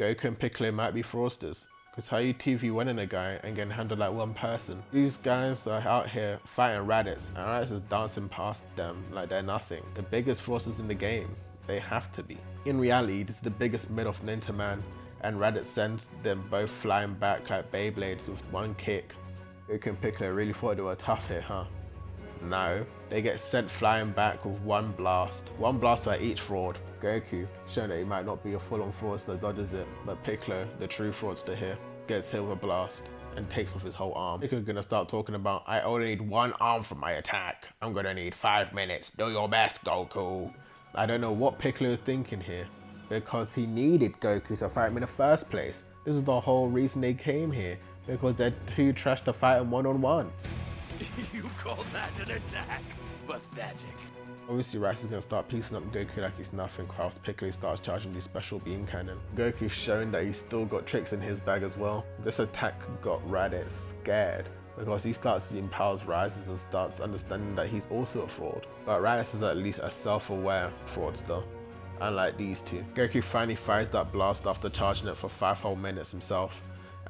Goku and Piccolo might be fraudsters. Because how you 2v1 a guy and getting handled like one person? These guys are out here fighting Raditz, and Raditz is dancing past them like they're nothing. The biggest fraudsters in the game. They have to be. In reality, this is the biggest mid-off known to man, and Raditz sends them both flying back like Beyblades with one kick. Goku and Piccolo really thought they were tough here, huh? No, they get sent flying back with one blast. One blast by each fraud. Goku, showing that he might not be a full-on fraudster, dodges it, but Piccolo, the true fraudster here, gets hit with a blast and takes off his whole arm. Piccolo's gonna start talking about, I only need one arm for my attack. I'm gonna need 5 minutes. Do your best, Goku. I don't know what Piccolo is thinking here, because he needed Goku to fight him in the first place. This is the whole reason they came here, because they're too trash to fight him one-on-one. You call that an attack? Pathetic. Obviously, Raditz is going to start piecing up Goku like he's nothing, whilst Piccolo starts charging the special beam cannon. Goku's showing that he's still got tricks in his bag as well. This attack got Raditz scared, because he starts seeing powers rises and starts understanding that he's also a fraud. But Raditz is at least a self-aware fraudster, unlike these two. Goku finally fires that blast after charging it for 5 whole minutes himself,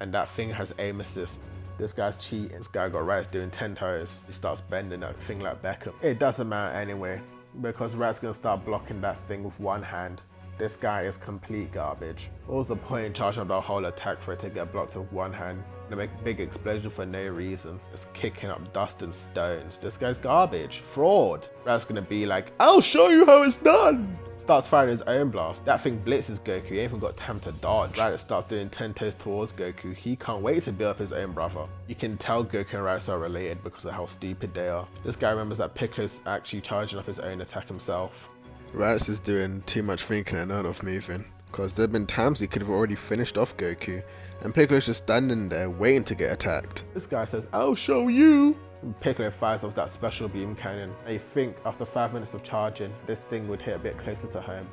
and that thing has aim assist. This guy's cheating. This guy got Raditz doing 10 toes. He starts bending that thing like Beckham. It doesn't matter anyway, because Raditz gonna start blocking that thing with one hand. This guy is complete garbage. What was the point in charging up the whole attack for it to get blocked with one hand? To make a big explosion for no reason. Just kicking up dust and stones. This guy's garbage. Fraud. Raditz gonna be like, I'll show you how it's done. Starts firing his own blast. That thing blitzes Goku. He ain't even got time to dodge. Raditz starts doing 10 toes towards Goku. He can't wait to build up his own brother. You can tell Goku and Raditz are related because of how stupid they are. This guy remembers that Piccolo's actually charging up his own attack himself. Raditz is doing too much thinking and not enough moving, because there have been times he could have already finished off Goku, and Piccolo's just standing there waiting to get attacked. This guy says, I'll show you. And Piccolo fires off that special beam cannon. I think after 5 minutes of charging, this thing would hit a bit closer to home.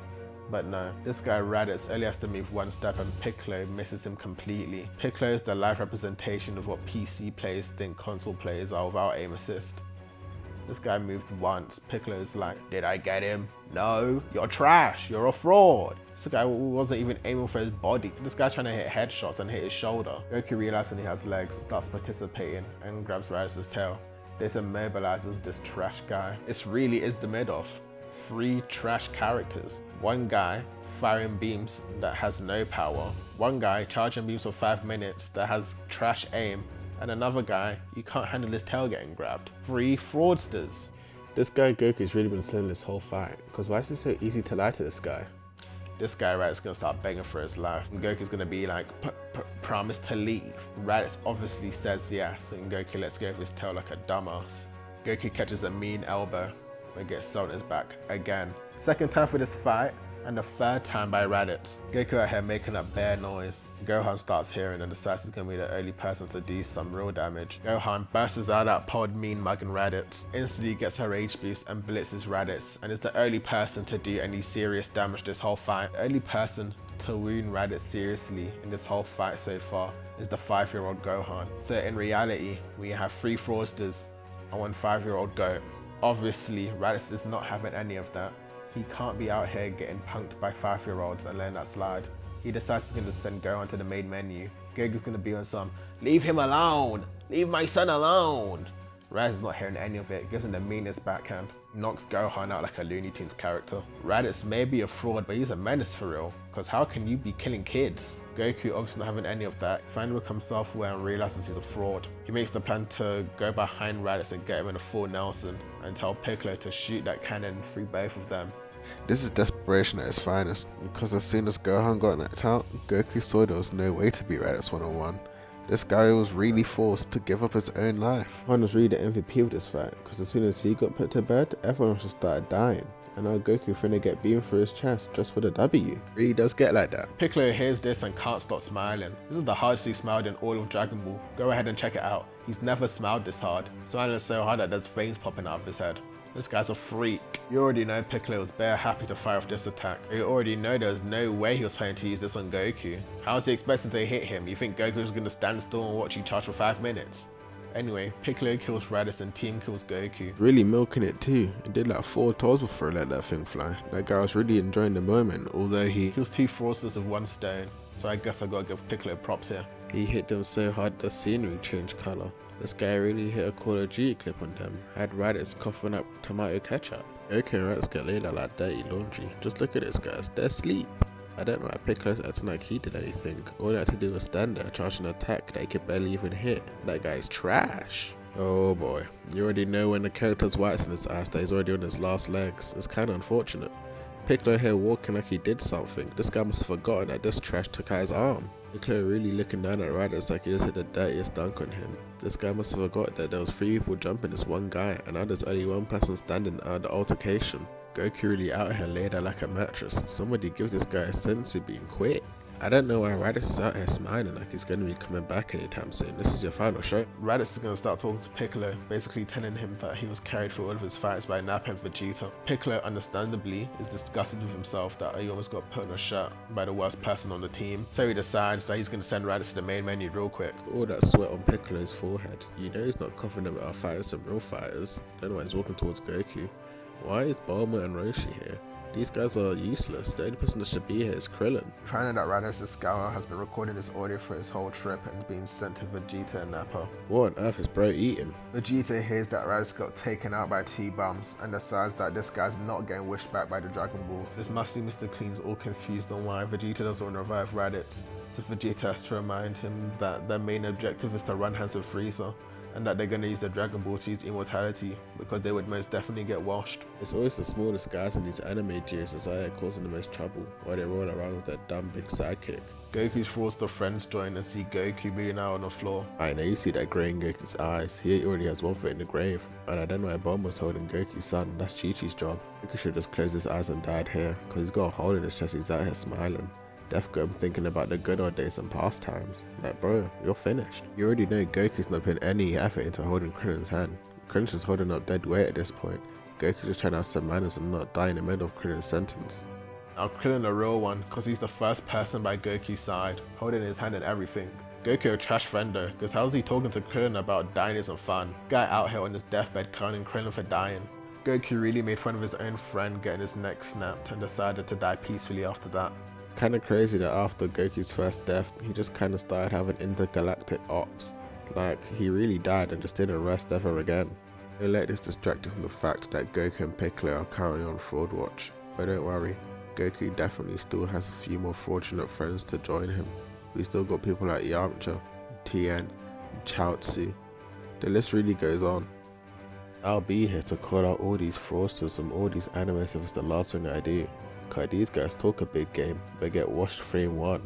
But no, this guy Raditz only has to move one step and Piccolo misses him completely. Piccolo is the live representation of what PC players think console players are without aim assist. This guy moved once. Piccolo is like, did I get him? No, you're trash, you're a fraud. This guy wasn't even aiming for his body. This guy's trying to hit headshots and hit his shoulder. Goku realizes he has legs, starts participating and grabs Raditz's tail. This immobilizes this trash guy. This really is the mid-off. 3 trash characters. One guy firing beams that has no power. One guy charging beams for 5 minutes that has trash aim. And another guy, you can't handle his tail getting grabbed. 3 fraudsters. This guy Goku's really been selling this whole fight, because why is it so easy to lie to this guy? This guy Raditz gonna start begging for his life, and Goku's gonna be like, promise to leave. Raditz obviously says yes, and Goku lets go of his tail like a dumbass. Goku catches a mean elbow and gets sewn in his back again. Second time for this fight, and the 3rd time by Raditz. Goku out here making up bare noise. Gohan starts hearing and decides he's gonna be the only person to do some real damage. Gohan bursts out that pod mean mugging Raditz. Instantly gets her rage boost and blitzes Raditz, and is the only person to do any serious damage this whole fight. The only person to wound Raditz seriously in this whole fight so far is the 5-year-old Gohan. So in reality, we have 3 fraudsters and 1 5-year-old goat. Obviously, Raditz is not having any of that. He can't be out here getting punked by 5-year-olds and letting that slide. He decides he's gonna send Gohan to the main menu. Goku's gonna be on some, leave him alone! Leave my son alone! Raditz is not hearing any of it, gives him the meanest backhand. Knocks Gohan out like a Looney Tunes character. Raditz may be a fraud, but he's a menace for real. Cause how can you be killing kids? Goku obviously not having any of that. Finally becomes self-aware and realizes he's a fraud. He makes the plan to go behind Raditz and get him in a full Nelson and tell Piccolo to shoot that cannon through both of them. This is desperation at its finest, because as soon as Gohan got knocked out, Goku saw there was no way to beat Raditz one-on-one. This guy was really forced to give up his own life. Gohan was really the MVP of this fight, because as soon as he got put to bed, everyone just started dying. And now Goku finna get beamed through his chest just for the W. Really does get like that. Piccolo hears this and can't stop smiling. This is the hardest he smiled in all of Dragon Ball. Go ahead and check it out. He's never smiled this hard. Smiling so hard that there's veins popping out of his head. This guy's a freak. You already know Piccolo was bare happy to fire off this attack. You already know there's no way he was planning to use this on Goku. How is he expecting to hit him? You think Goku's gonna stand still and watch you charge for 5 minutes? Anyway, Piccolo kills Raditz and Team kills Goku. Really milking it too. It did like 4 toes before he let that thing fly. That guy was really enjoying the moment, although he Kills 2 fraudsters with 1 stone, so I guess I gotta give Piccolo props here. hit them so hard the scenery changed colour. This guy really hit a Call of Duty clip on them. Had Raditz coughing up tomato ketchup. Goku and Raditz get laid out like dirty laundry. Just look at this guys, they're asleep. I don't know why Piccolo's acting like he did anything. All he had to do was stand there, charge an attack that he could barely even hit. That guy's trash. Oh boy, you already know when the character's whites in his eyes that he's already on his last legs. It's kinda unfortunate. Piccolo here walking like he did something. This guy must have forgotten that this trash took out his arm. Piccolo really looking down at Raditz like he just hit the dirtiest dunk on him. This guy must have forgot that there was 3 people jumping this one guy and now there's only 1 person standing out of the altercation. Goku really out here laid out like a mattress. Somebody give this guy a sense of being quick. I don't know why Raditz is out here smiling like he's going to be coming back anytime soon. This is your final show. Raditz is going to start talking to Piccolo, basically telling him that he was carried through all of his fights by Nappa and Vegeta. Piccolo, understandably, is disgusted with himself that he almost got put in a shirt by the worst person on the team, so he decides that he's going to send Raditz to the main menu real quick. All that sweat on Piccolo's forehead. You know he's not coughing about fighting some real fighters. Don't know why he's walking towards Goku. Why is Bulma and Roshi here? These guys are useless. The only person that should be here is Krillin. Finding that Raditz's scour has been recording this audio for his whole trip and being sent to Vegeta and Nappa. What on earth is bro eating? Vegeta hears that Raditz got taken out by 2 bums and decides that this guy's not getting wished back by the Dragon Balls. This musty Mr. Clean's all confused on why Vegeta doesn't want to revive Raditz, so Vegeta has to remind him that their main objective is to run hands with Frieza, and that they're going to use the Dragon Ball to use immortality because they would most definitely get washed. It's always the smallest guys in these anime duos that are causing the most trouble, while they roll around with that dumb big sidekick. Goku's fraudster friends join and see Goku bleeding out on the floor. I know you see that grey in Goku's eyes. He already has 1 foot in the grave, and I don't know why Bulma's holding Goku's son. That's Chi-Chi's job. Goku should just close his eyes and died here, cause he's got a hole in his chest. He's out here smiling. Death got him thinking about the good old days and past times. Like bro, you're finished. You already know Goku's not putting any effort into holding Krillin's hand. Krillin's just holding up dead weight at this point. Goku's just trying to have some manners and not die in the middle of Krillin's sentence. Now Krillin a real one, cause he's the first person by Goku's side, holding his hand and everything. Goku a trash friend though, cause how's he talking to Krillin about dying isn't fun? Guy out here on his deathbed clowning Krillin for dying. Goku really made fun of his own friend getting his neck snapped and decided to die peacefully after that. Kinda crazy that after Goku's first death, he just kinda started having intergalactic ops. Like, he really died and just didn't rest ever again. Don't let this distract you from the fact that Goku and Piccolo are currently on fraud watch. But don't worry, Goku definitely still has a few more fraudulent friends to join him. We still got people like Yamcha, Tien, Chaozu. The list really goes on. I'll be here to call out all these fraudsters and all these animes if it's the last thing I do. Cause these guys talk a big game, but get washed 3-1.